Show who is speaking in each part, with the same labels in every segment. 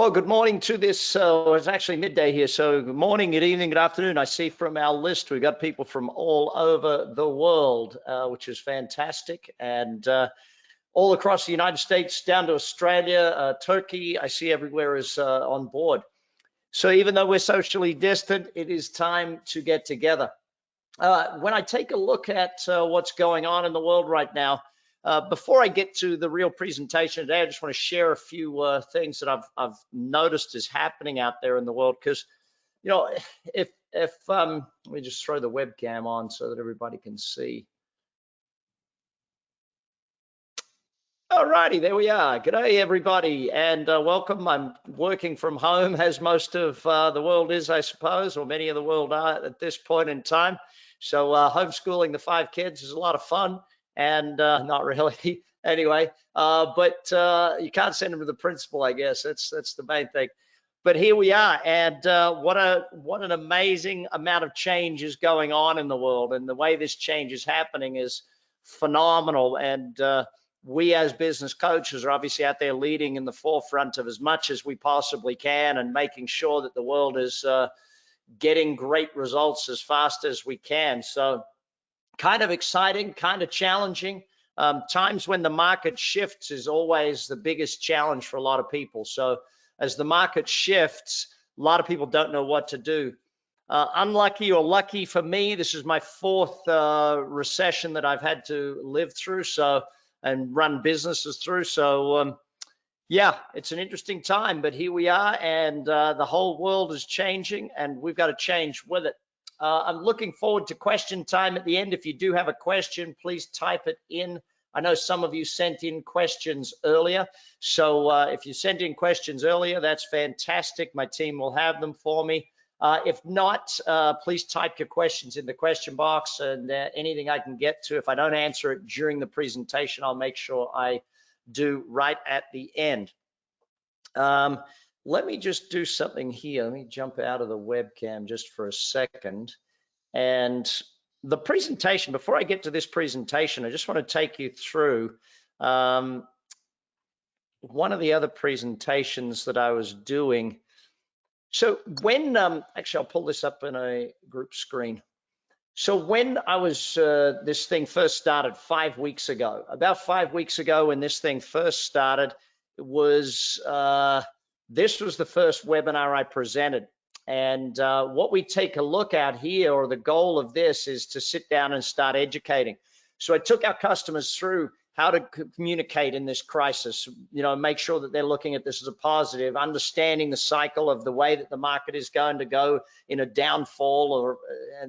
Speaker 1: Well, good morning to this. It's actually midday here, so good morning, good evening, good afternoon. I see from our list we've got people from all over the world, which is fantastic, and all across the United States down to Australia, Turkey. I see everywhere is on board. So even though we're socially distant, it is time to get together. When I take a look at what's going on in the world right now, before I get to the real presentation today, I just want to share a few things that I've noticed is happening out there in the world. Because, you know, if let me just throw the webcam on so that everybody can see. All righty, there we are. G'day, everybody, and welcome. I'm working from home, as most of the world is, I suppose, or many of the world are at this point in time. So homeschooling the 5 kids is a lot of fun, and not really anyway. But you can't send them to the principal, I guess. That's the main thing. But here we are, and what an amazing amount of change is going on in the world, and the way this change is happening is phenomenal. And we as business coaches are obviously out there leading in the forefront of as much as we possibly can and making sure that the world is getting great results as fast as we can. So kind of exciting, kind of challenging. Times when the market shifts is always the biggest challenge for a lot of people. So as the market shifts, a lot of people don't know what to do. Unlucky or lucky for me, this is my 4th recession that I've had to live through and run businesses through. So yeah, it's an interesting time, but here we are, and the whole world is changing, and we've got to change with it. I'm looking forward to question time at the end. If you do have a question, please type it in. I know some of you sent in questions earlier, so if you sent in questions earlier, that's fantastic. My team will have them for me. If not, please type your questions in the question box, and anything I can get to. If I don't answer it during the presentation, I'll make sure I do right at the end. Let me just do something here. Let me jump out of the webcam just for a second. And the presentation, before I get to this presentation, I just want to take you through one of the other presentations that I was doing. So when, actually, I'll pull this up in a group screen. So when I was, this thing first started 5 weeks ago, about 5 weeks ago when this thing first started, it was, this was the first webinar I presented. And what we take a look at here, or the goal of this, is to sit down and start educating. So I took our customers through how to communicate in this crisis, you know, make sure that they're looking at this as a positive, understanding the cycle of the way that the market is going to go in a downfall,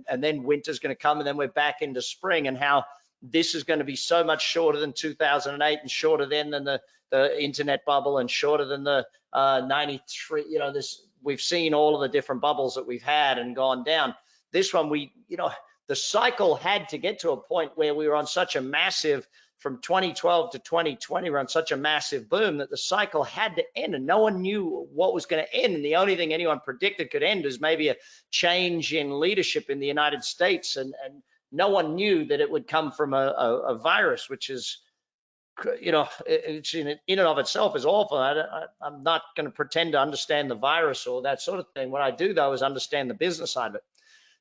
Speaker 1: and then winter's going to come, and then we're back into spring, and how this is going to be so much shorter than 2008 and shorter than the internet bubble, and shorter than the 93, you know, we've seen all of the different bubbles that we've had and gone down. This one, you know, the cycle had to get to a point where we were on such a massive, from 2012 to 2020, we're on such a massive boom that the cycle had to end, and no one knew what was going to end. And the only thing anyone predicted could end is maybe a change in leadership in the United States. And no one knew that it would come from a virus, which is, you know, it's in and of itself is awful. I'm not going to pretend to understand the virus or that sort of thing. What I do, though, is understand the business side of it.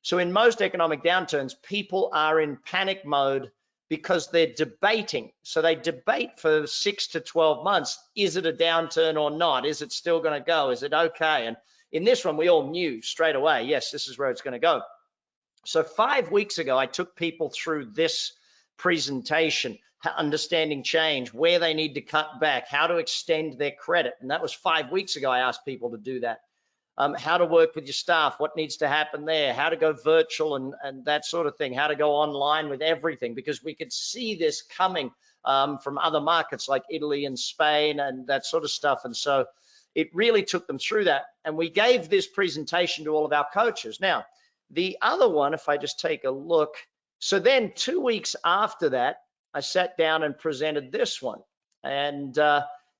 Speaker 1: So in most economic downturns, people are in panic mode because they're debating. So they debate for 6 to 12 months. Is it a downturn or not? Is it still going to go? Is it okay? And in this one, we all knew straight away, yes, this is where it's going to go. So 5 weeks ago, I took people through this presentation, understanding change, where they need to cut back, how to extend their credit. And that was 5 weeks ago. I asked people to do that. How to work with your staff, what needs to happen there, how to go virtual and that sort of thing, how to go online with everything, because we could see this coming from other markets like Italy and Spain and that sort of stuff. And so it really took them through that. And we gave this presentation to all of our coaches. Now, the other one, if I just take a look, so then 2 weeks after that, I sat down and presented this one. And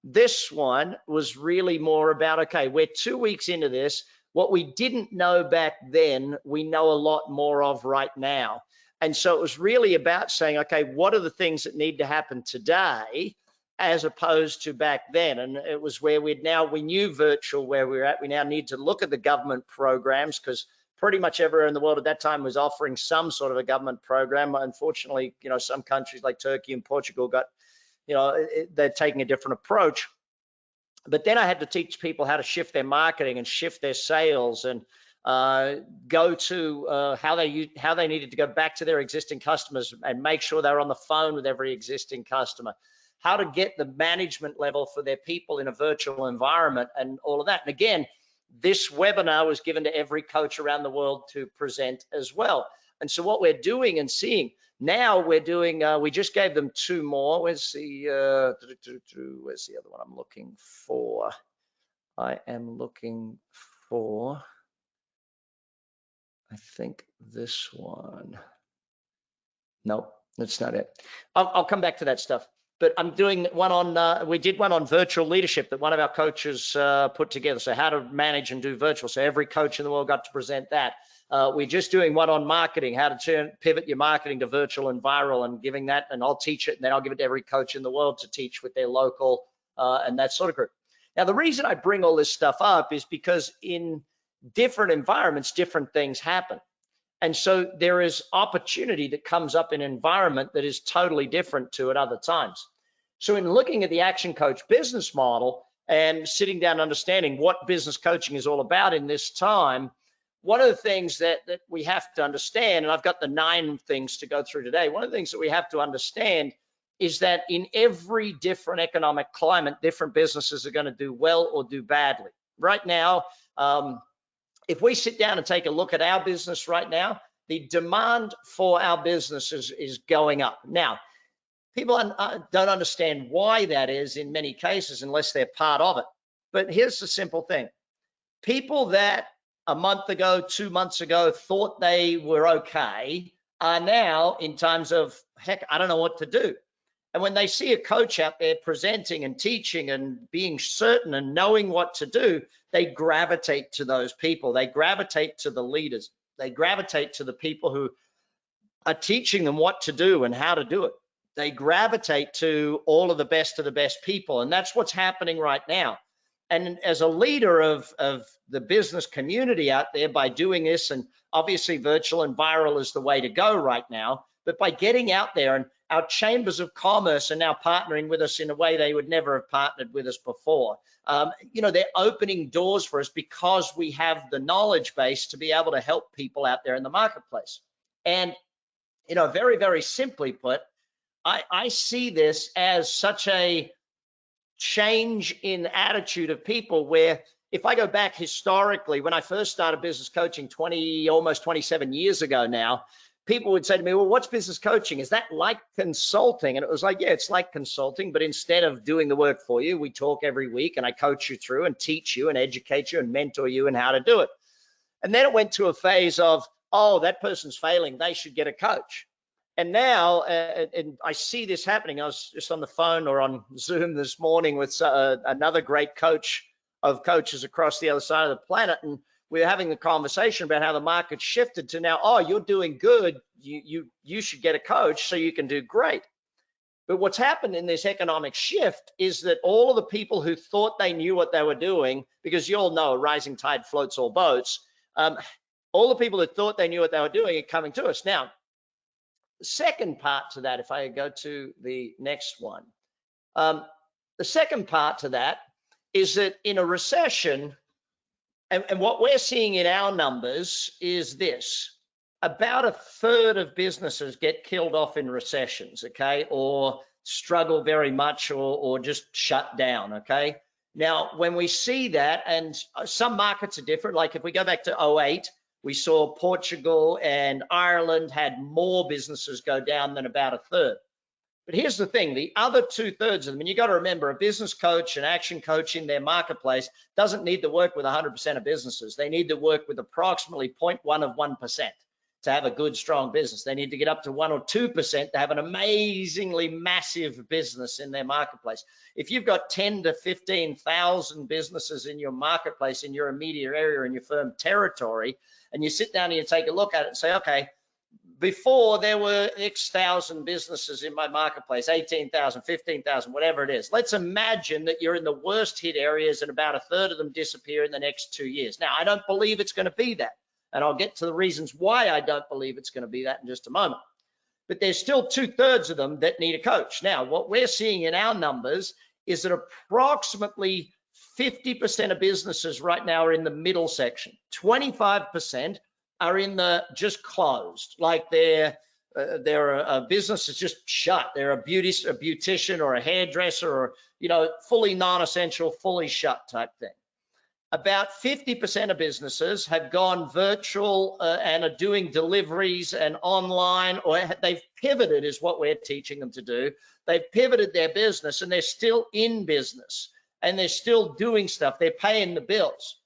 Speaker 1: this one was really more about, okay, we're 2 weeks into this. What we didn't know back then, we know a lot more of right now. And so it was really about saying, okay, what are the things that need to happen today? as opposed to back then. And it was where we knew virtual where we were at. We now need to look at the government programs, because pretty much everywhere in the world at that time was offering some sort of a government program. Unfortunately, some countries like Turkey and Portugal got, they're taking a different approach. But then I had to teach people how to shift their marketing and shift their sales, and go to how they needed to go back to their existing customers and make sure they're on the phone with every existing customer, how to get the management level for their people in a virtual environment, and all of that. And again, this webinar was given to every coach around the world to present as well. And so what we're doing and seeing now, we're doing, we just gave them 2 more. Where's the other one I'm looking for? I am looking for, I think this one. Nope, that's not it. I'll come back to that stuff. But I'm doing one on, we did one on virtual leadership that one of our coaches put together. So how to manage and do virtual. So every coach in the world got to present that. We're just doing one on marketing, how to pivot your marketing to virtual and viral, and giving that, and I'll teach it, and then I'll give it to every coach in the world to teach with their local and that sort of group. Now, the reason I bring all this stuff up is because in different environments, different things happen. And so there is opportunity that comes up in an environment that is totally different to at other times. So in looking at the Action Coach business model and sitting down and understanding what business coaching is all about in this time, one of the things that we have to understand, and I've got the 9 things to go through today, one of the things that we have to understand is that in every different economic climate, different businesses are going to do well or do badly. Right now, if we sit down and take a look at our business right now, the demand for our business is going up. Now, people don't understand why that is in many cases unless they're part of it. But here's the simple thing. People that a month ago, 2 months ago, thought they were okay are now in times of, heck, I don't know what to do. And when they see a coach out there presenting and teaching and being certain and knowing what to do, they gravitate to those people. They gravitate to the leaders. They gravitate to the people who are teaching them what to do and how to do it. They gravitate to all of the best people. And that's what's happening right now. And as a leader of the business community out there, by doing this, and obviously virtual and viral is the way to go right now, but by getting out there, and our chambers of commerce are now partnering with us in a way they would never have partnered with us before. They're opening doors for us because we have the knowledge base to be able to help people out there in the marketplace. And, very, very simply put, I see this as such a change in attitude of people, where if I go back historically, when I first started business coaching almost 27 years ago now, people would say to me, well, what's business coaching? Is that like consulting? And it was like, yeah, it's like consulting, but instead of doing the work for you, we talk every week and I coach you through and teach you and educate you and mentor you and how to do it. And then it went to a phase of, oh, that person's failing, they should get a coach. And now, and I see this happening. I was just on the phone or on Zoom this morning with another great coach of coaches across the other side of the planet, and we were having the conversation about how the market shifted to now, oh, you're doing good, you should get a coach so you can do great. But what's happened in this economic shift is that all of the people who thought they knew what they were doing, because you all know a rising tide floats all boats, all the people that thought they knew what they were doing are coming to us. Now, the second part to that, if I go to the next one, the second part to that is that in a recession, and what we're seeing in our numbers is this: about a third of businesses get killed off in recessions, okay, or struggle very much, or just shut down, okay? Now, when we see that, and some markets are different, like if we go back to 2008, we saw Portugal and Ireland had more businesses go down than about a third. But here's the thing, the other 2/3 of them, and you got to remember, a business coach, an action coach in their marketplace doesn't need to work with 100% of businesses. They need to work with approximately 0.1 of 1% to have a good, strong business. They need to get up to 1 or 2% to have an amazingly massive business in their marketplace. If you've got 10 to 15,000 businesses in your marketplace, in your immediate area, in your firm territory, and you sit down and you take a look at it and say, okay, before there were X thousand businesses in my marketplace, 18,000, 15,000, whatever it is. Let's imagine that you're in the worst hit areas and about a third of them disappear in the next 2 years. Now, I don't believe it's going to be that. And I'll get to the reasons why I don't believe it's going to be that in just a moment. But there's still 2/3 of them that need a coach. Now, what we're seeing in our numbers is that approximately 50% of businesses right now are in the middle section. 25% are in the just closed, like their business is just shut. They're a beautician or a hairdresser, or fully non-essential, fully shut type thing. About 50% of businesses have gone virtual and are doing deliveries and online, or they've pivoted, is what we're teaching them to do. They've pivoted their business and they're still in business and they're still doing stuff. They're paying the bills.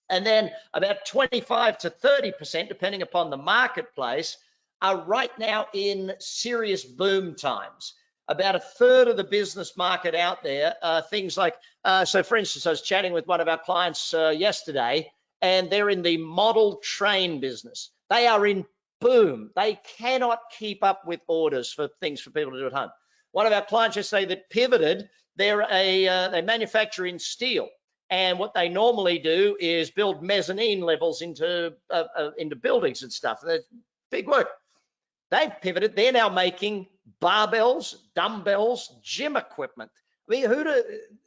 Speaker 1: And then about 25 to 30%, depending upon the marketplace, are right now in serious boom times. About a third of the business market out there, things like, so for instance, I was chatting with one of our clients yesterday, and they're in the model train business. They are in boom. They cannot keep up with orders for things for people to do at home. One of our clients yesterday that pivoted, they manufacture in steel. And what they normally do is build mezzanine levels into buildings and stuff. And it's big work. They've pivoted. They're now making barbells, dumbbells, gym equipment. I mean,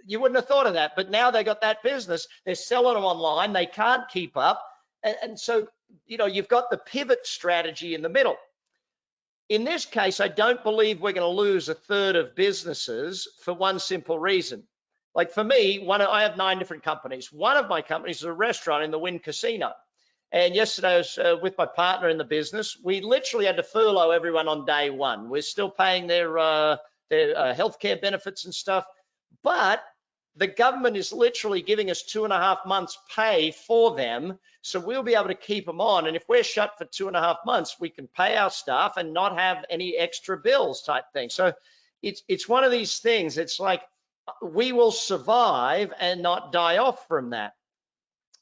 Speaker 1: you wouldn't have thought of that, but now they got that business. They're selling them online. They can't keep up. And so, you've got the pivot strategy in the middle. In this case, I don't believe we're going to lose a third of businesses for one simple reason. Like for me, I have 9 different companies. One of my companies is a restaurant in the Wynn Casino. And yesterday I was with my partner in the business. We literally had to furlough everyone on day one. We're still paying their healthcare benefits and stuff, but the government is literally giving us 2.5 months pay for them. So we'll be able to keep them on. And if we're shut for 2.5 months, we can pay our staff and not have any extra bills type thing. So it's one of these things. It's like we will survive and not die off from that.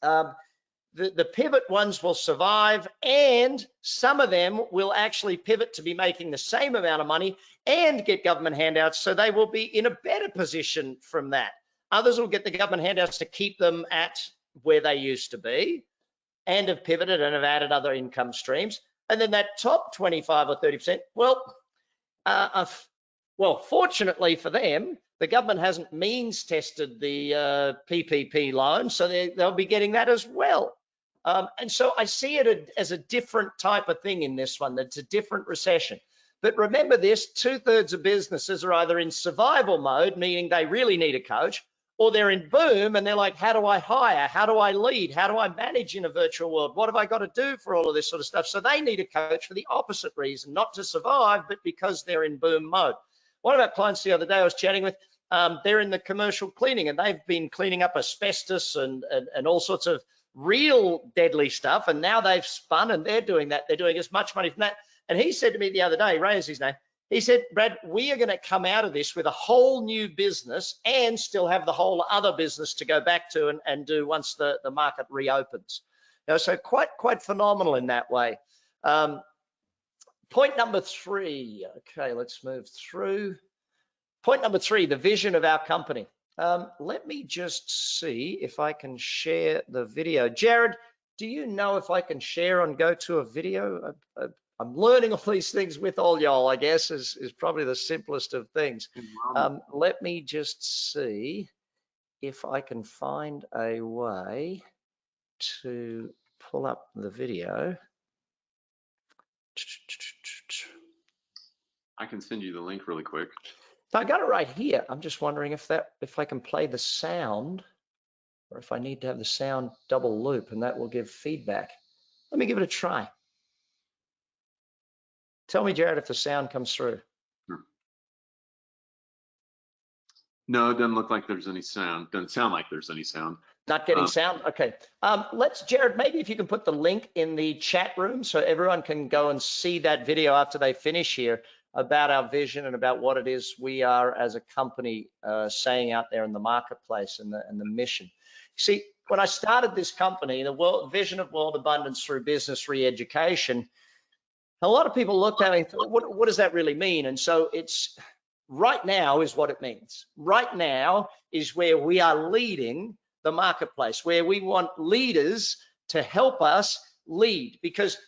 Speaker 1: The pivot ones will survive, and some of them will actually pivot to be making the same amount of money and get government handouts, so they will be in a better position from that. Others will get the government handouts to keep them at where they used to be and have pivoted and have added other income streams. And then that top 25 or 30%, fortunately for them, the government hasn't means tested the PPP loan, so they'll be getting that as well. And so I see it as a different type of thing in this one. That's a different recession. But remember this, 2/3 of businesses are either in survival mode, meaning they really need a coach, or they're in boom and they're like, how do I hire? How do I lead? How do I manage in a virtual world? What have I got to do for all of this sort of stuff? So they need a coach for the opposite reason, not to survive, but because they're in boom mode. One of our clients the other day I was chatting with, they're in the commercial cleaning, and they've been cleaning up asbestos and all sorts of real deadly stuff, and now they've spun and they're doing that. They're doing as much money from that. And he said to me the other day, Ray is his name, he said, Brad, we are going to come out of this with a whole new business and still have the whole other business to go back to and do once the market reopens. So quite phenomenal in that way. Point number 3. Okay, let's move through. Point number 3, the vision of our company. Let me just see if I can share the video. Jared, do you know if I can share on go to a video? I'm learning all these things with all y'all, I guess, is probably the simplest of things. Let me just see if I can find a way to pull up the video.
Speaker 2: I can send you the link really quick.
Speaker 1: I got it right here. I'm just wondering if I can play the sound, or if I need to have the sound double loop, and that will give feedback. Let me give it a try. Tell me, Jared, if the sound comes through.
Speaker 2: Sure. No, it doesn't look like there's any sound. Doesn't sound like there's any sound.
Speaker 1: Not getting sound? Okay. Jared, maybe if you can put the link in the chat room so everyone can go and see that video after they finish here about our vision and about what it is we are as a company saying out there in the marketplace and the mission. See, when I started this company, the vision of world abundance through business re-education, A lot of people looked at it and thought, what does that really mean? And so it's right now is what it means. Right now is where we are leading the marketplace, where we want leaders to help us lead, because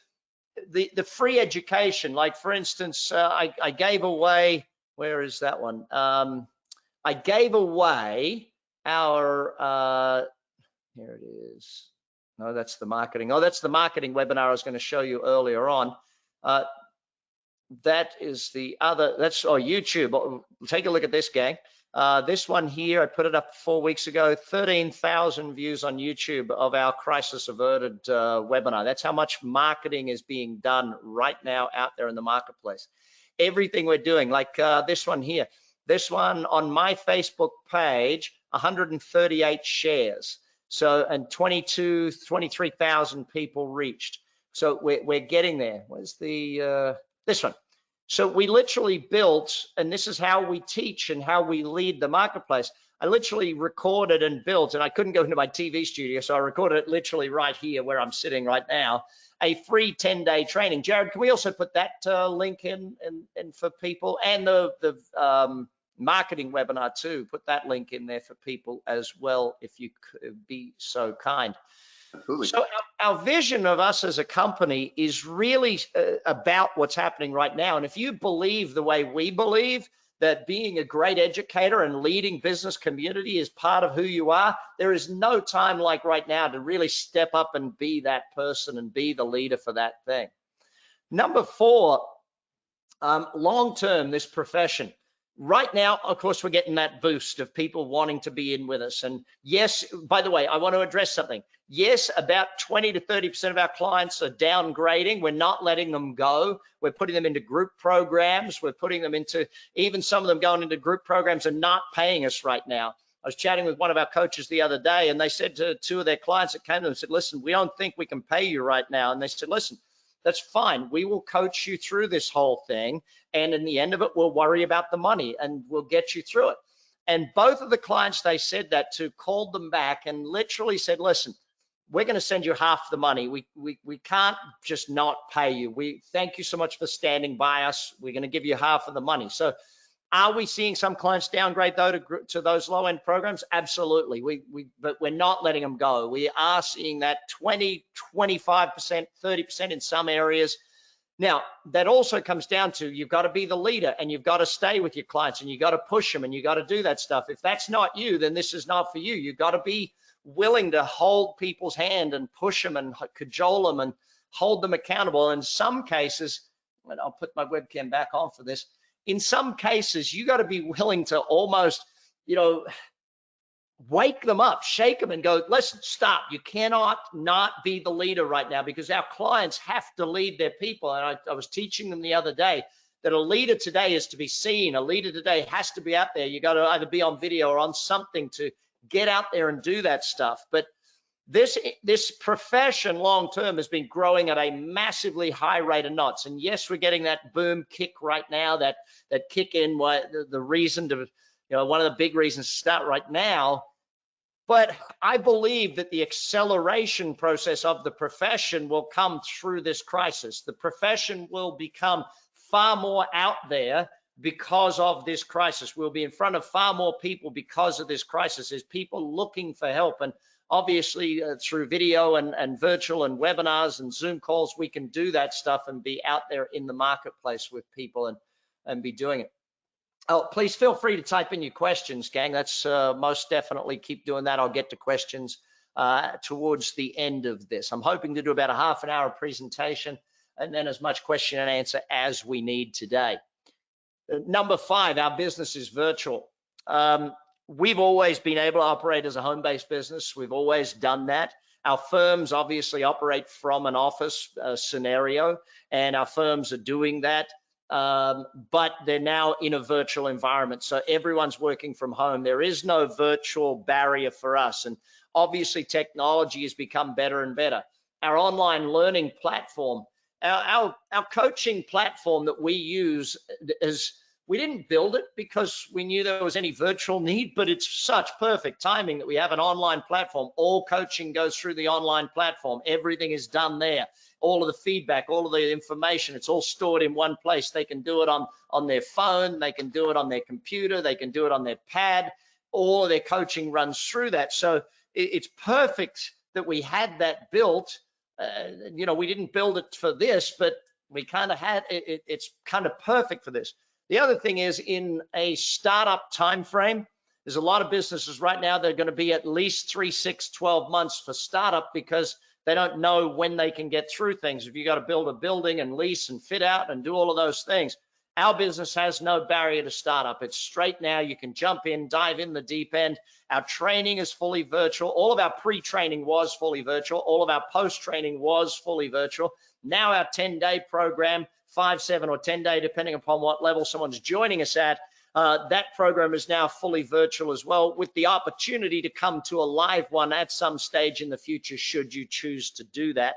Speaker 1: the free education, like for instance, I gave away, where is that one? I gave away our, here it is. No, that's the marketing. Oh, that's the marketing webinar I was going to show you earlier on. That is the other, that's YouTube. Take a look at this, gang. This one here, I put it up 4 weeks ago, 13,000 views on YouTube of our crisis averted webinar. That's how much marketing is being done right now out there in the marketplace. Everything we're doing, like this one here, this one on my Facebook page, 138 shares. So, and 23,000 people reached. So we're getting there. Where's the, this one? So we literally built, and this is how we teach and how we lead the marketplace. I literally recorded and built, and I couldn't go into my TV studio, so I recorded it literally right here where I'm sitting right now, a free 10-day training. Jared, can we also put that link in for people, and the marketing webinar too? Put that link in there for people as well, if you could be so kind.
Speaker 2: Absolutely.
Speaker 1: So our vision of us as a company is really about what's happening right now. And if you believe the way we believe, that being a great educator and leading business community is part of who you are, there is no time like right now to really step up and be that person and be the leader for that thing. Number 4, long-term, this profession. Right now, of course, we're getting that boost of people wanting to be in with us. And yes, by the way, I want to address something. Yes, about 20 to 30% of our clients are downgrading. We're not letting them go. We're putting them into group programs. We're putting them into, even some of them going into group programs and not paying us right now. I was chatting with one of our coaches the other day, and they said to 2 of their clients that came to them, said, listen, we don't think we can pay you right now. And they said, listen, that's fine. We will coach you through this whole thing. And in the end of it, we'll worry about the money and we'll get you through it. And both of the clients they said that to called them back and literally said, listen, we're going to send you half the money. We can't just not pay you. We thank you so much for standing by us. We're going to give you half of the money. So are we seeing some clients downgrade though to those low end programs? Absolutely. But we're not letting them go. We are seeing that 20, 25%, 30% in some areas. Now, that also comes down to you've got to be the leader and you've got to stay with your clients and you've got to push them and you've got to do that stuff. If that's not you, then this is not for you. You've got to be willing to hold people's hand and push them and cajole them and hold them accountable. In some cases, and I'll put my webcam back on for this, in some cases, you got to be willing to almost, wake them up, shake them and go, listen, stop. You cannot not be the leader right now, because our clients have to lead their people. And I was teaching them the other day that a leader today is to be seen. A leader today has to be out there. You got to either be on video or on something to get out there and do that stuff. But this profession long-term has been growing at a massively high rate of knots. And yes, we're getting that boom kick right now, that kick in, the reason to, one of the big reasons to start right now. But I believe that the acceleration process of the profession will come through this crisis. The profession will become far more out there because of this crisis. We'll be in front of far more people because of this crisis. There's people looking for help. And obviously through video and virtual and webinars and Zoom calls, we can do that stuff and be out there in the marketplace with people and be doing it. Oh, please feel free to type in your questions, gang. That's most definitely, keep doing that. I'll get to questions towards the end of this. I'm hoping to do about a half an hour presentation and then as much question and answer as we need today. Number 5, our business is virtual. We've always been able to operate as a home-based business. We've always done that. Our firms obviously operate from an office scenario, and our firms are doing that. But they're now in a virtual environment. So everyone's working from home. There is no virtual barrier for us. And obviously technology has become better and better. Our online learning platform, our coaching platform that we use is We didn't build it because we knew there was any virtual need, but it's such perfect timing that we have an online platform. All coaching goes through the online platform. Everything is done there. All of the feedback, all of the information, it's all stored in one place. They can do it on their phone. They can do it on their computer. They can do it on their pad. All of their coaching runs through that. So it's perfect that we had that built. You know, we didn't build it for this, but we kind of had it. It's kind of perfect for this. The other thing is, in a startup time frame, there's a lot of businesses right now that are going to be at least 3, 6, 12 months for startup because they don't know when they can get through things. If you got to build a building and lease and fit out and do all of those things, our business has no barrier to startup. It's straight now. You can jump in, dive in the deep end. Our training is fully virtual. All of our pre-training was fully virtual. All of our post-training was fully virtual. Now our 10-day program, 5, 7, or 10-day, depending upon what level someone's joining us at, that program is now fully virtual as well, with the opportunity to come to a live one at some stage in the future, should you choose to do that.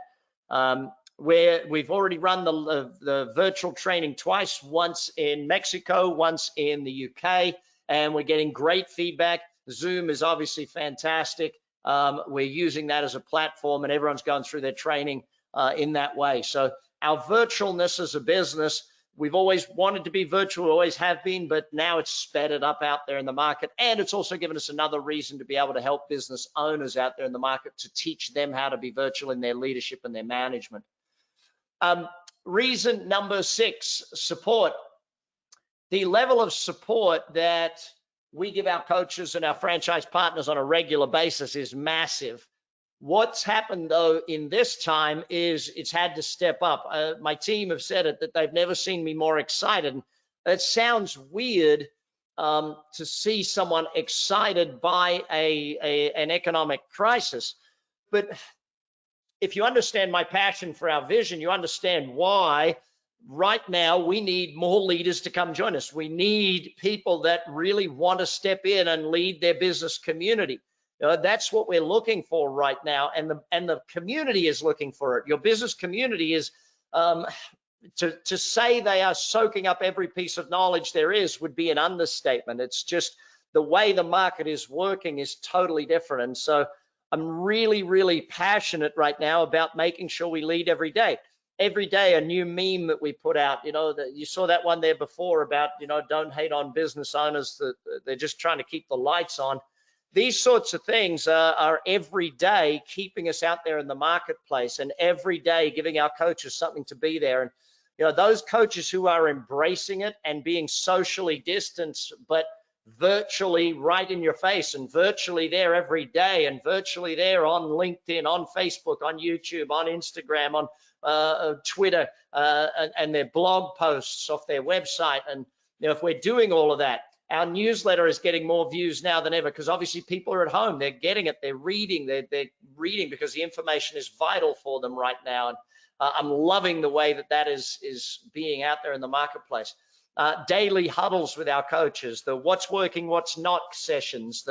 Speaker 1: Where we've already run the virtual training twice, once in Mexico, once in the UK, and we're getting great feedback. Zoom is obviously fantastic. We're using that as a platform, and everyone's going through their training in that way. So our virtualness as a business, we've always wanted to be virtual, always have been, but now it's sped it up out there in the market. And it's also given us another reason to be able to help business owners out there in the market to teach them how to be virtual in their leadership and their management. Reason number 6, support. The level of support that we give our coaches and our franchise partners on a regular basis is massive. What's happened though in this time is it's had to step up. My team have said it, that they've never seen me more excited. It sounds weird to see someone excited by an economic crisis, but if you understand my passion for our vision, you understand why right now we need more leaders to come join us. We need people that really want to step in and lead their business community. That's what we're looking for right now, and the community is looking for it. Your business community is, to say they are soaking up every piece of knowledge there is would be an understatement. It's just the way the market is working is totally different. And so I'm really, really passionate right now about making sure we lead every day. Every day, a new meme that we put out, you saw that one there before about, don't hate on business owners, that they're just trying to keep the lights on. These sorts of things are every day keeping us out there in the marketplace, and every day giving our coaches something to be there. And, those coaches who are embracing it and being socially distanced, but virtually right in your face, and virtually there every day, and virtually there on LinkedIn, on Facebook, on YouTube, on Instagram, on Twitter, and their blog posts off their website. And if we're doing all of that, our newsletter is getting more views now than ever, because obviously people are at home, they're getting it, they're reading because the information is vital for them right now. And I'm loving the way that is being out there in the marketplace. Daily huddles with our coaches, the what's working, what's not sessions,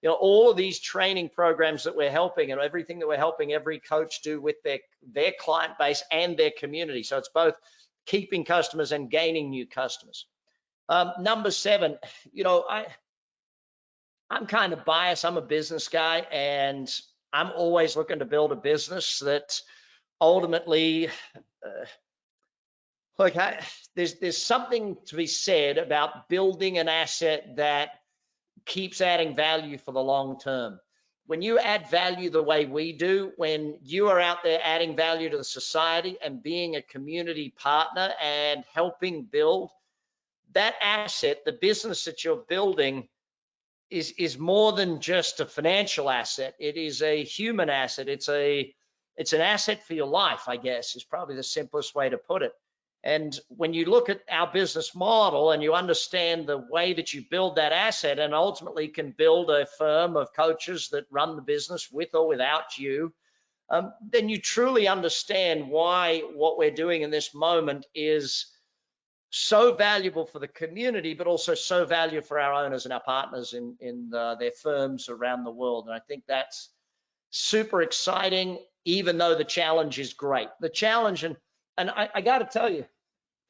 Speaker 1: all of these training programs that we're helping, and everything that we're helping every coach do with their client base and their community. So it's both keeping customers and gaining new customers. Number 7, I'm kind of biased. I'm a business guy, and I'm always looking to build a business that ultimately, there's something to be said about building an asset that keeps adding value for the long term. When you add value the way we do, when you are out there adding value to the society and being a community partner and helping build that asset, the business that you're building is more than just a financial asset. It is a human asset. It's an asset for your life, I guess, is probably the simplest way to put it. And when you look at our business model and you understand the way that you build that asset, and ultimately can build a firm of coaches that run the business with or without you, then you truly understand why what we're doing in this moment is so valuable for the community, but also so valuable for our owners and our partners in their firms around the world. And I think that's super exciting, even though the challenge is great. The challenge, and I got to tell you,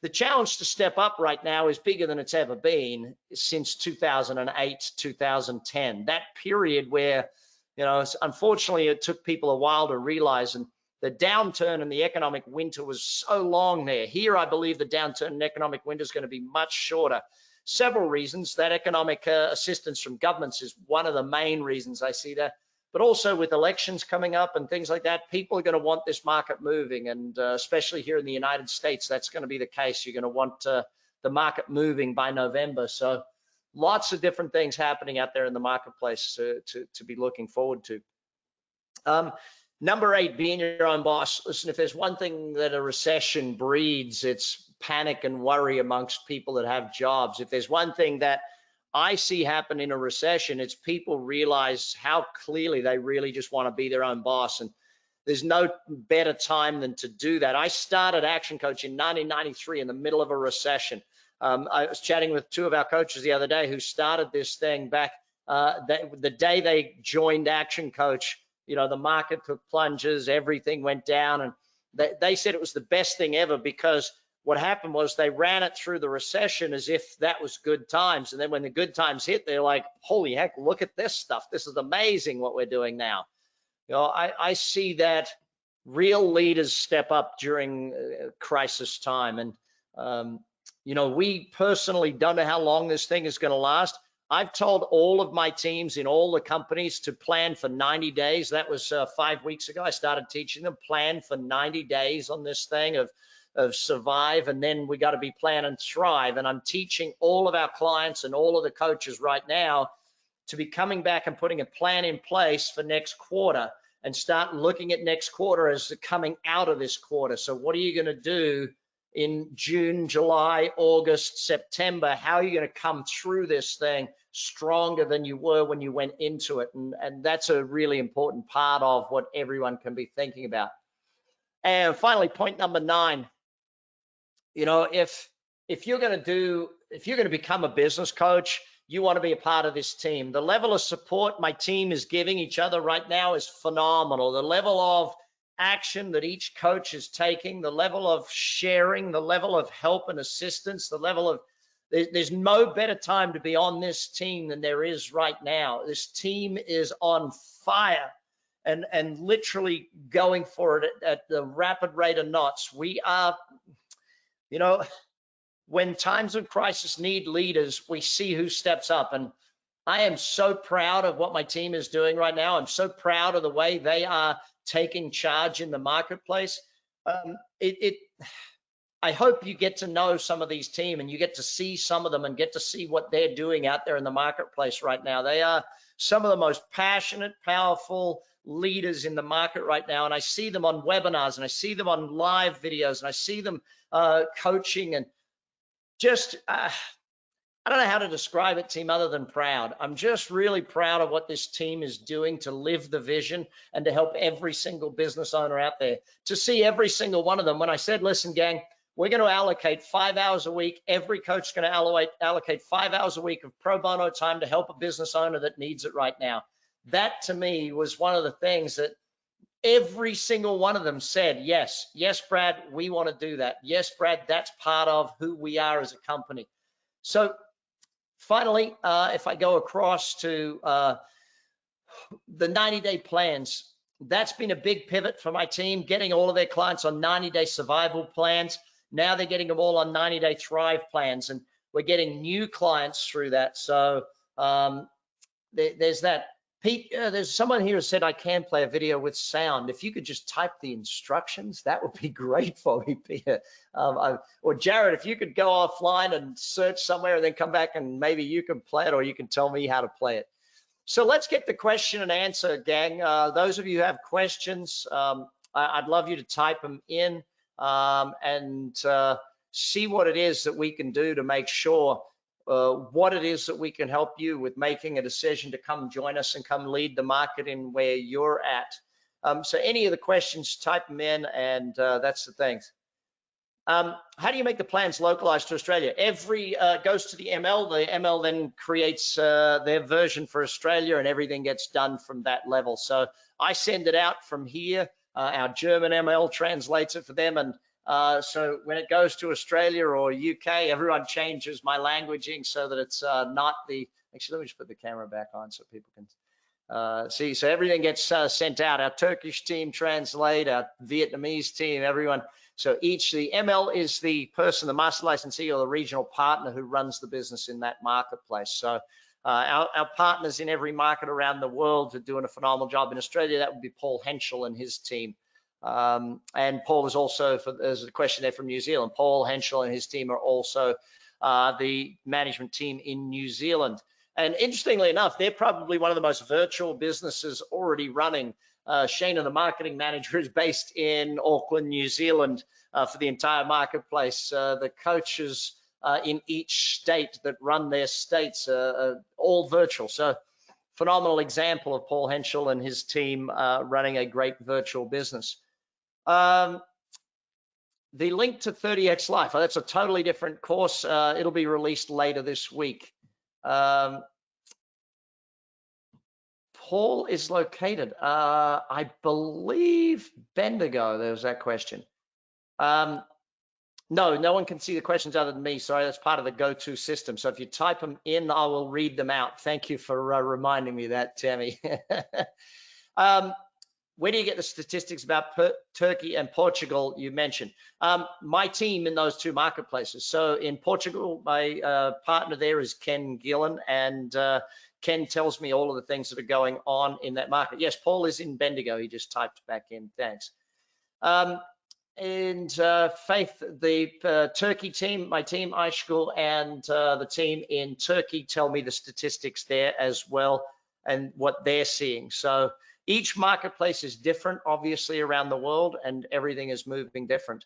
Speaker 1: The challenge to step up right now is bigger than it's ever been since 2008, 2010. That period where, unfortunately, it took people a while to realize, and the downturn in the economic winter was so long there. Here, I believe the downturn in economic winter is going to be much shorter. Several reasons. That economic assistance from governments is one of the main reasons I see that. But also with elections coming up and things like that, people are going to want this market moving. And especially here in the United States, that's going to be the case. You're going to want the market moving by November. So lots of different things happening out there in the marketplace to be looking forward to. Number 8, being your own boss. Listen, if there's one thing that a recession breeds, it's panic and worry amongst people that have jobs. If there's one thing that I see happen in a recession, it's people realize how clearly they really just want to be their own boss. And there's no better time than to do that. I started ActionCOACH in 1993 in the middle of a recession. I was chatting with 2 of our coaches the other day who started this thing back the day they joined ActionCOACH. The market took plunges, everything went down, and they said it was the best thing ever, because what happened was they ran it through the recession as if that was good times. And then when the good times hit, they're like, holy heck, look at this stuff. This is amazing what we're doing now. I see that real leaders step up during crisis time. And, we personally don't know how long this thing is going to last. I've told all of my teams in all the companies to plan for 90 days. That was 5 weeks ago. I started teaching them, plan for 90 days on this thing of survive, and then we got to be plan and thrive. And I'm teaching all of our clients and all of the coaches right now to be coming back and putting a plan in place for next quarter, and start looking at next quarter as coming out of this quarter. So what are you going to do in June, July, August, September? How are you going to come through this thing stronger than you were when you went into it? And that's a really important part of what everyone can be thinking about. And finally, point number 9, if you're going to become a business coach, you want to be a part of this team. The level of support my team is giving each other right now is phenomenal. The level of action that each coach is taking, the level of sharing, the level of help and assistance, the level of, there's no better time to be on this team than there is right now. This team is on fire and literally going for it at the rapid rate of knots. We are, when times of crisis need leaders, we see who steps up. And I am so proud of what my team is doing right now. I'm so proud of the way they are taking charge in the marketplace. I hope you get to know some of these teams and you get to see some of them and get to see what they're doing out there in the marketplace right now. They are some of the most passionate, powerful leaders in the market right now. And I see them on webinars, and I see them on live videos, and I see them coaching, and just, I don't know how to describe it, team, other than proud. I'm just really proud of what this team is doing to live the vision and to help every single business owner out there, to see every single one of them. When I said, listen, gang, we're going to allocate 5 hours a week. Every coach is going to allocate 5 hours a week of pro bono time to help a business owner that needs it right now. That to me was one of the things that every single one of them said, yes, Brad, we want to do that. Yes, Brad, that's part of who we are as a company. So finally, if I go across to the 90-day plans, that's been a big pivot for my team, getting all of their clients on 90-day survival plans. Now they're getting them all on 90-day thrive plans, and we're getting new clients through that. So there's that. Pete, there's someone here who said I can play a video with sound. If you could just type the instructions, that would be great for me, Peter. Or Jared, if you could go offline and search somewhere and then come back and maybe you can play it, or you can tell me how to play it. So let's get the question and answer, gang. Those of you who have questions, I'd love you to type them in and see what it is that we can do to make sure what it is that we can help you with making a decision to come join us and come lead the market in where you're at. So any of the questions, type them in, and that's the things. How do you make the plans localized to Australia? Every goes to the ML. The ML then creates their version for Australia, and everything gets done from that level. So I send it out from here. Our German ML translates it for them, and So when it goes to Australia or UK, everyone changes my languaging so that it's not the, actually, let me just put the camera back on so people can see. So everything gets sent out. Our Turkish team translate, our Vietnamese team, everyone. So each, the ML is the person, the master licensee or the regional partner who runs the business in that marketplace. So our partners in every market around the world are doing a phenomenal job. In Australia, that would be Paul Henschel and his team. And Paul is also, there's a question there from New Zealand. Paul Henschel and his team are also the management team in New Zealand. And interestingly enough, they're probably one of the most virtual businesses already running. Shana, the marketing manager, is based in Auckland, New Zealand for the entire marketplace. The coaches in each state that run their states are all virtual. So phenomenal example of Paul Henschel and his team running a great virtual business. The link to 30X Life, that's a totally different course. It'll be released later this week. Paul is located, I believe, Bendigo. There was that question. No one can see the questions other than me. Sorry, that's part of the go-to system. So if you type them in, I will read them out. Thank you for reminding me of that, Tammy. Where do you get the statistics about Turkey and Portugal you mentioned? My team in those two marketplaces. So in Portugal, my partner there is Ken Gillen, and Ken tells me all of the things that are going on in that market. Yes, Paul is in Bendigo. He just typed back in. Thanks. And Faith, the Turkey team, my team, iSchool, and the team in Turkey tell me the statistics there as well and what they're seeing. So each marketplace is different, obviously, around the world, and everything is moving different.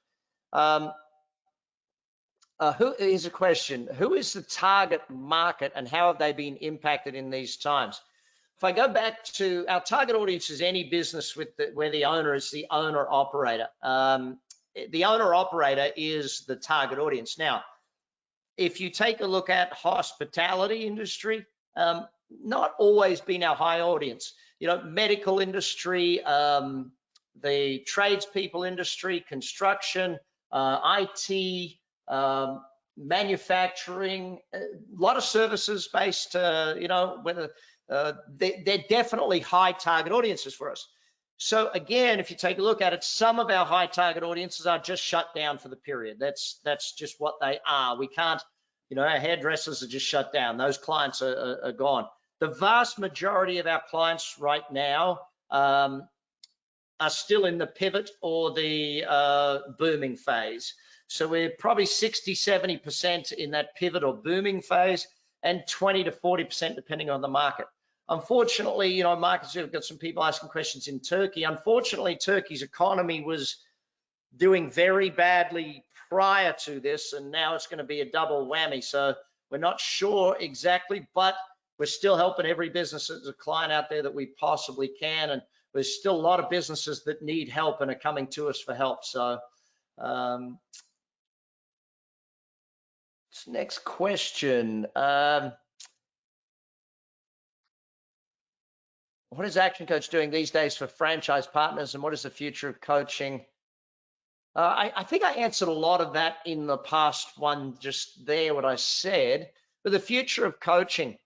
Speaker 1: Here's a question. Who is the target market and how have they been impacted in these times? If I go back to our target audience is any business with where the owner is the owner operator. The owner operator is the target audience. Now, if you take a look at hospitality industry, not always been our high audience. You know, medical industry, the tradespeople industry, construction, IT, manufacturing, a lot of services based, you know, whether they're definitely high target audiences for us. So again, if you take a look at it, some of our high target audiences are just shut down for the period. That's just what they are. We can't, you know, our hairdressers are just shut down. Those clients are gone. The vast majority of our clients right now are still in the pivot or the booming phase. So we're probably 60–70% in that pivot or booming phase, and 20 to 40% depending on the market. Unfortunately, you know, markets, we've got some people asking questions in Turkey. Unfortunately, Turkey's economy was doing very badly prior to this, and now it's going to be a double whammy. So we're not sure exactly, but we're still helping every business as a client out there that we possibly can. And there's still a lot of businesses that need help and are coming to us for help. So next question. What is ActionCOACH doing these days for franchise partners, and what is the future of coaching? I think I answered a lot of that in the past one just there, what I said. But the future of coaching,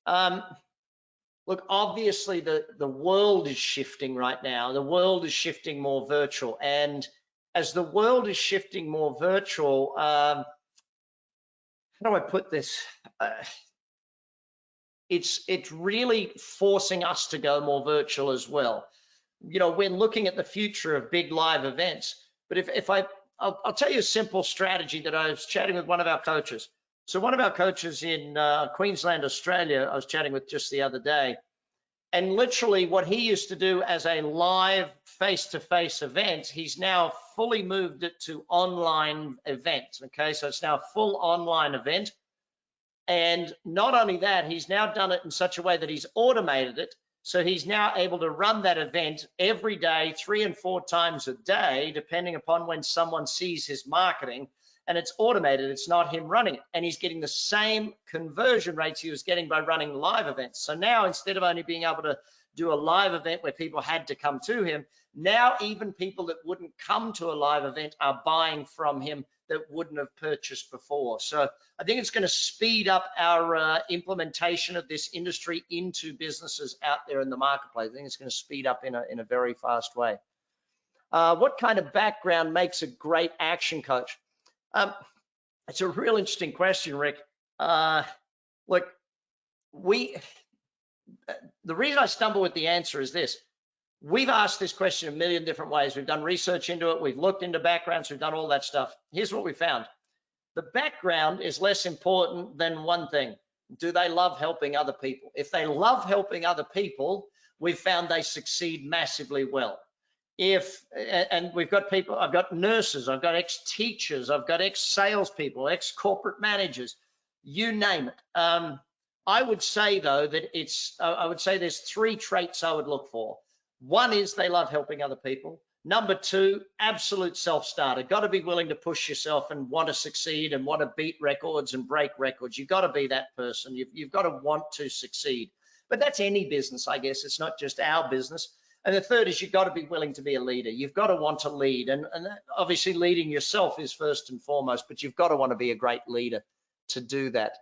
Speaker 1: look, obviously the world is shifting right now. The world is shifting more virtual. And as the world is shifting more virtual, how do I put this? It's really forcing us to go more virtual as well. You know, we're looking at the future of big live events. But I'll tell you a simple strategy that I was chatting with one of our coaches. So one of our coaches in Queensland, Australia, I was chatting with just the other day. And literally what he used to do as a live face-to-face event, he's now fully moved it to online events. Okay, so it's now a full online event. And not only that, he's now done it in such a way that he's automated it. So he's now able to run that event every day, 3 and 4 times a day, depending upon when someone sees his marketing. and it's automated. It's not him running it, and he's getting the same conversion rates he was getting by running live events. So now, instead of only being able to do a live event where people had to come to him, now even people that wouldn't come to a live event are buying from him that wouldn't have purchased before. So I think it's going to speed up our implementation of this industry into businesses out there in the marketplace. I think it's going to speed up in a very fast way. What kind of background makes a great action coach? It's a real interesting question, Rick. Look, the reason I stumble with the answer is this. We've asked this question a million different ways. We've done research into it. We've looked into backgrounds. We've done all that stuff. Here's what we found. The background is less important than one thing. Do they love helping other people? If they love helping other people, we've found they succeed massively well. And we've got people, I've got nurses, I've got ex-teachers, I've got ex-salespeople, ex-corporate managers, you name it. I would say though that I would say there's 3 traits I would look for. One is they love helping other people. Number 2, absolute self-starter. Got to be willing to push yourself and want to succeed and want to beat records and break records. You've got to be that person. You've got to want to succeed. But that's any business, I guess. It's not just our business. And the third is you've got to be willing to be a leader. You've got to want to lead. And obviously leading yourself is first and foremost, but you've got to want to be a great leader to do that.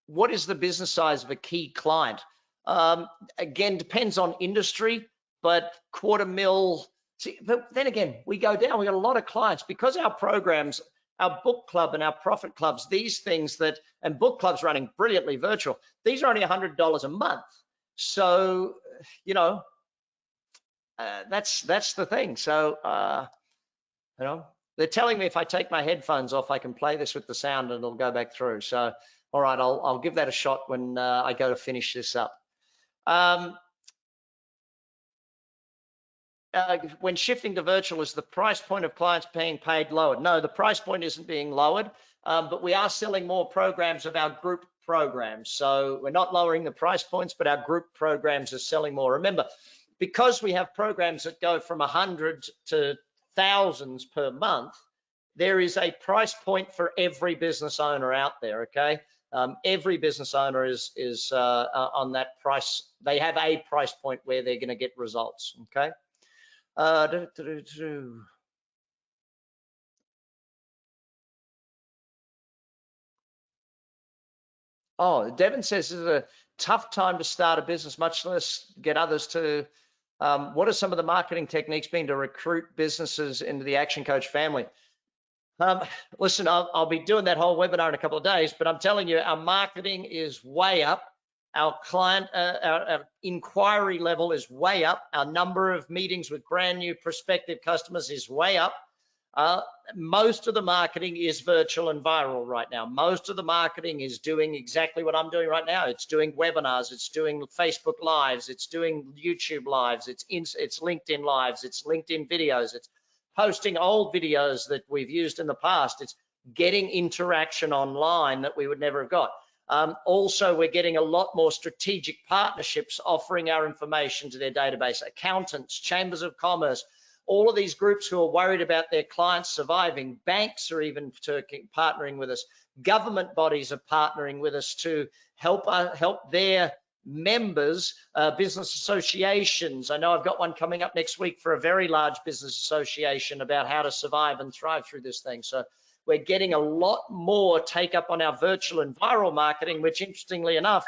Speaker 1: What is the business size of a key client? Again, depends on industry, but $250,000. See, but then again, we go down. We got a lot of clients because our programs, our book club and our profit clubs, these things and book clubs running brilliantly virtual. These are only $100 a month. So, you know, that's the thing. So, you know, they're telling me if I take my headphones off, I can play this with the sound and it'll go back through. So, all right, I'll give that a shot when I go to finish this up. When shifting to virtual, is the price point of clients being paid lowered? No, the price point isn't being lowered, but we are selling more programs of our group programs. So we're not lowering the price points, but our group programs are selling more. Remember, because we have programs that go from 100 to thousands per month, there is a price point for every business owner out there, okay? Every business owner is on that price. They have a price point where they're going to get results, okay? Oh, Devin says this is a tough time to start a business, much less get others to. What are some of the marketing techniques being to recruit businesses into the Action Coach family? Listen, I'll be doing that whole webinar in a couple of days, but I'm telling you, our marketing is way up. Our client, our inquiry level is way up. Our number of meetings with brand new prospective customers is way up. Most of the marketing is virtual and viral right now. Most of the marketing is doing exactly what I'm doing right now. It's doing webinars, it's doing Facebook Lives, it's doing YouTube Lives, it's LinkedIn Lives, it's LinkedIn videos, it's posting old videos that we've used in the past. It's getting interaction online that we would never have got. Also, we're getting a lot more strategic partnerships offering our information to their database. Accountants, chambers of commerce, all of these groups who are worried about their clients surviving. Banks are even partnering with us. Government bodies are partnering with us to help their members, business associations. I know I've got one coming up next week for a very large business association about how to survive and thrive through this thing. So we're getting a lot more take up on our virtual and viral marketing, which interestingly enough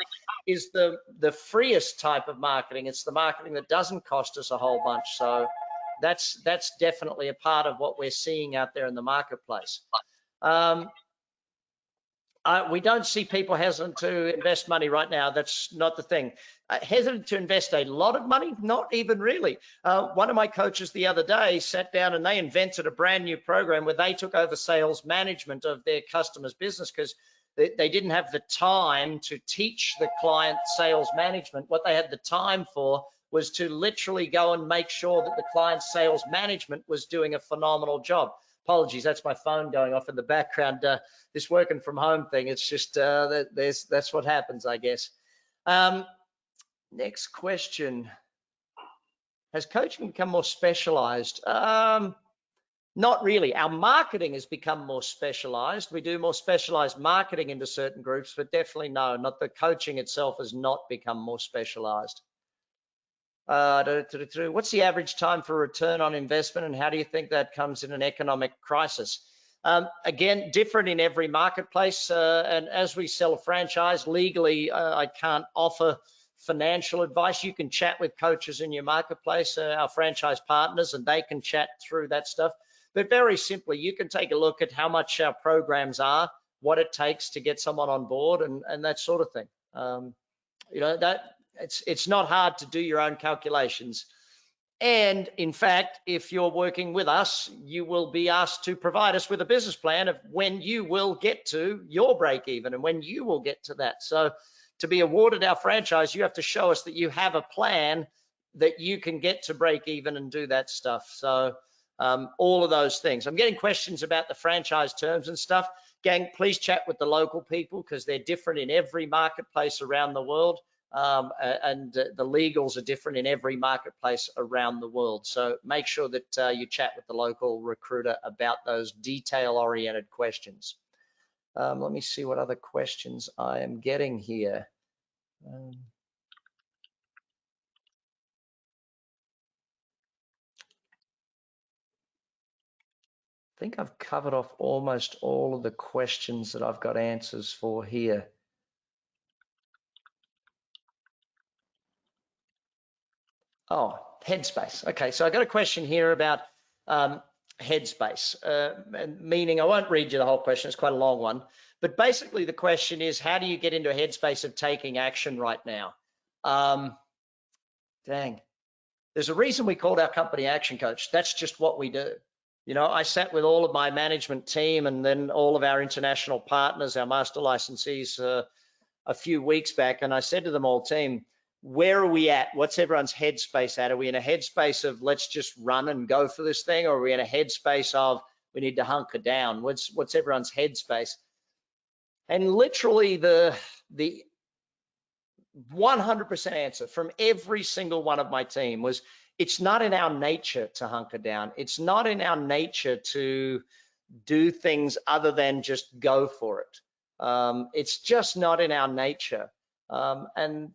Speaker 1: is the freest type of marketing. It's the marketing that doesn't cost us a whole bunch. So that's definitely a part of what we're seeing out there in the marketplace. We don't see people hesitant to invest money right now. That's not the thing. Hesitant to invest a lot of money? Not even really. One of my coaches the other day sat down and they invented a brand new program where they took over sales management of their customers' business because they didn't have the time to teach the client sales management. What they had the time for was to literally go and make sure that the client's sales management was doing a phenomenal job. Apologies, that's my phone going off in the background. This working from home thing, it's just that's what happens, I guess. Next question. Has coaching become more specialized? Not really. Our marketing has become more specialized. We do more specialized marketing into certain groups, but definitely no, not the coaching itself has not become more specialized. What's the average time for return on investment, and how do you think that comes in an economic crisis? Again, different in every marketplace. And as we sell a franchise legally, I can't offer financial advice. You can chat with coaches in your marketplace, our franchise partners, and they can chat through that stuff. But very simply, you can take a look at how much our programs are, what it takes to get someone on board, and that sort of thing. You know, that it's not hard to do your own calculations. And in fact, if you're working with us, you will be asked to provide us with a business plan of when you will get to your break even and when you will get to that. So to be awarded our franchise, you have to show us that you have a plan that you can get to break even and do that stuff. So all of those things. I'm getting questions about the franchise terms and stuff. Gang, please chat with the local people because they're different in every marketplace around the world. And the legals are different in every marketplace around the world. So make sure that you chat with the local recruiter about those detail-oriented questions. Let me see what other questions I am getting here. I think I've covered off almost all of the questions that I've got answers for here. Oh, headspace. Okay, so I got a question here about headspace, meaning I won't read you the whole question. It's quite a long one. But basically the question is, how do you get into a headspace of taking action right now? Dang. There's a reason we called our company Action Coach. That's just what we do. You know, I sat with all of my management team and then all of our international partners, our master licensees, a few weeks back, and I said to them all, team, where are we at? What's everyone's headspace at? Are we in a headspace of let's just run and go for this thing, or are we in a headspace of we need to hunker down? What's everyone's headspace? And literally the 100% answer from every single one of my team was, it's not in our nature to hunker down. It's not in our nature to do things other than just go for it. It's just not in our nature. And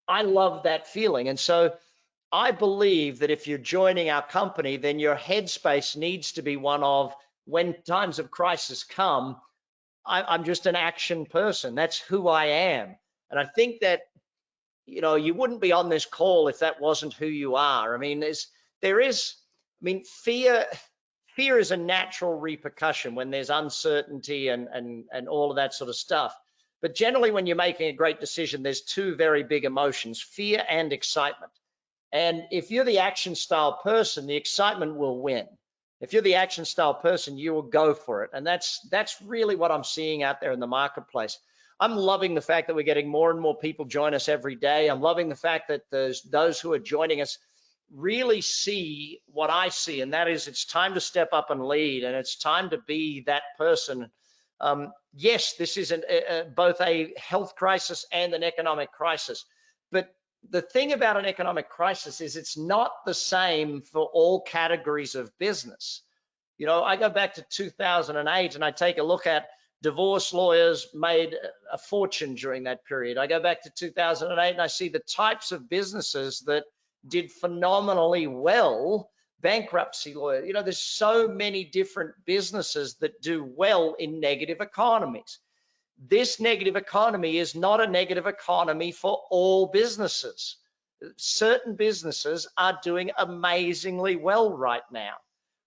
Speaker 1: I love that feeling. And so I believe that if you're joining our company, then your headspace needs to be one of, when times of crisis come, I'm just an action person. That's who I am. And I think that, you know, you wouldn't be on this call if that wasn't who you are. I mean, fear is a natural repercussion when there's uncertainty and all of that sort of stuff. But generally, when you're making a great decision, there's two very big emotions, fear and excitement. And if you're the action style person, the excitement will win. If you're the action style person, you will go for it. And that's really what I'm seeing out there in the marketplace. I'm loving the fact that we're getting more and more people join us every day. I'm loving the fact that those who are joining us really see what I see, and that is it's time to step up and lead, and it's time to be that person. Yes, this is both a health crisis and an economic crisis, but the thing about an economic crisis is it's not the same for all categories of business. You know, I go back to 2008 and I take a look at divorce lawyers made a fortune during that period. I go back to 2008 and I see the types of businesses that did phenomenally well. Bankruptcy lawyer, you know, there's so many different businesses that do well in negative economies. This negative economy is not a negative economy for all businesses. Certain businesses are doing amazingly well right now,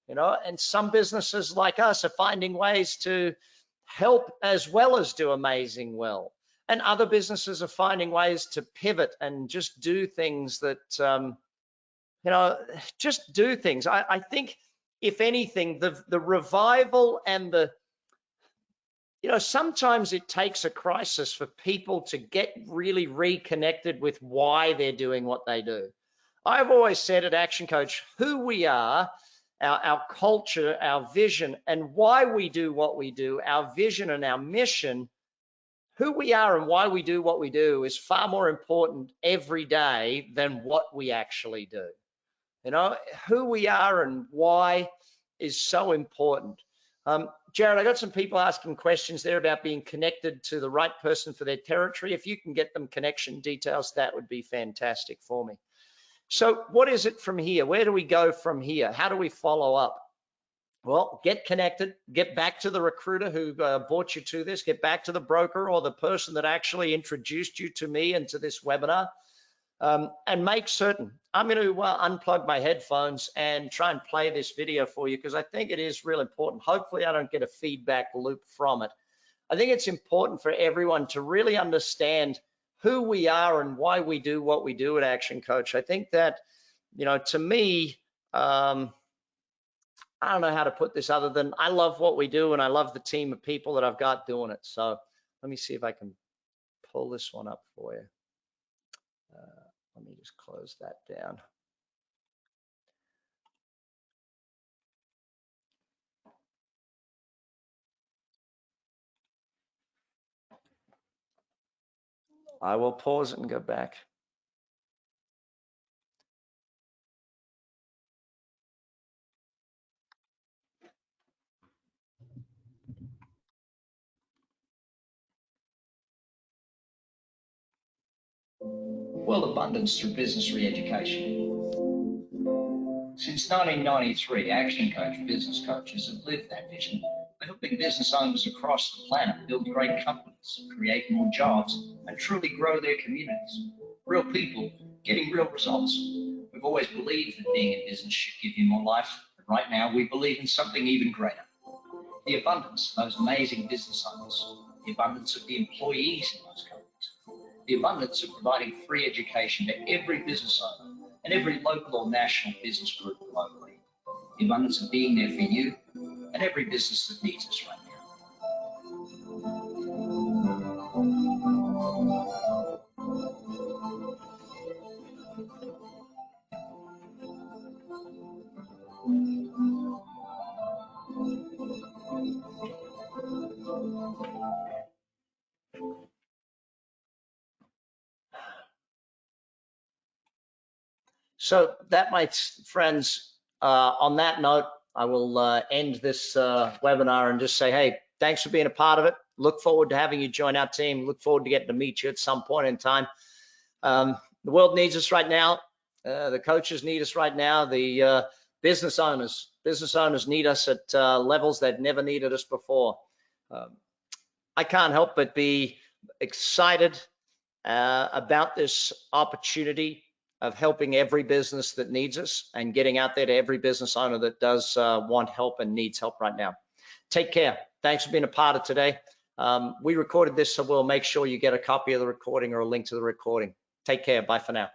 Speaker 1: you know, and some businesses like us are finding ways to help as well as do amazing well. And other businesses are finding ways to pivot and just do things that, you know, just do things. I think, if anything, the revival and the, you know, sometimes it takes a crisis for people to get really reconnected with why they're doing what they do. I've always said at Action Coach, who we are, our culture, our vision, and why we do what we do, our vision and our mission, who we are and why we do what we do is far more important every day than what we actually do. You know, who we are and why is so important. Jared, I got some people asking questions there about being connected to the right person for their territory. If you can get them connection details, that would be fantastic for me. So what is it from here? Where do we go from here? How do we follow up? Well, get connected, get back to the recruiter who brought you to this, get back to the broker or the person that actually introduced you to me and to this webinar, and make certain. I'm going to unplug my headphones and try and play this video for you because I think it is real important. Hopefully I don't get a feedback loop from it. I think it's important for everyone to really understand who we are and why we do what we do at Action Coach. I think that, you know, to me, I don't know how to put this other than I love what we do and I love the team of people that I've got doing it. So let me see if I can pull this one up for you. Let me just close that down. I will pause it and go back. Well, abundance through business re-education. Since 1993, Action Coach business coaches have lived that vision by helping business owners across the planet build great companies, create more jobs, and truly grow their communities. Real people getting real results. We've always believed that being in business should give you more life, but right now we believe in something even greater. The abundance of those amazing business owners, the abundance of the employees in those companies, the abundance of providing free education to every business owner and every local or national business group globally, the abundance of being there for you and every business that needs us right now. So that, my friends, on that note, I will end this webinar and just say, hey, thanks for being a part of it. Look forward to having you join our team. Look forward to getting to meet you at some point in time. The world needs us right now. The coaches need us right now. The business owners need us at levels they've never needed us before. I can't help but be excited about this opportunity of helping every business that needs us and getting out there to every business owner that does want help and needs help right now. Take care. Thanks for being a part of today. We recorded this, so we'll make sure you get a copy of the recording or a link to the recording. Take care. Bye for now.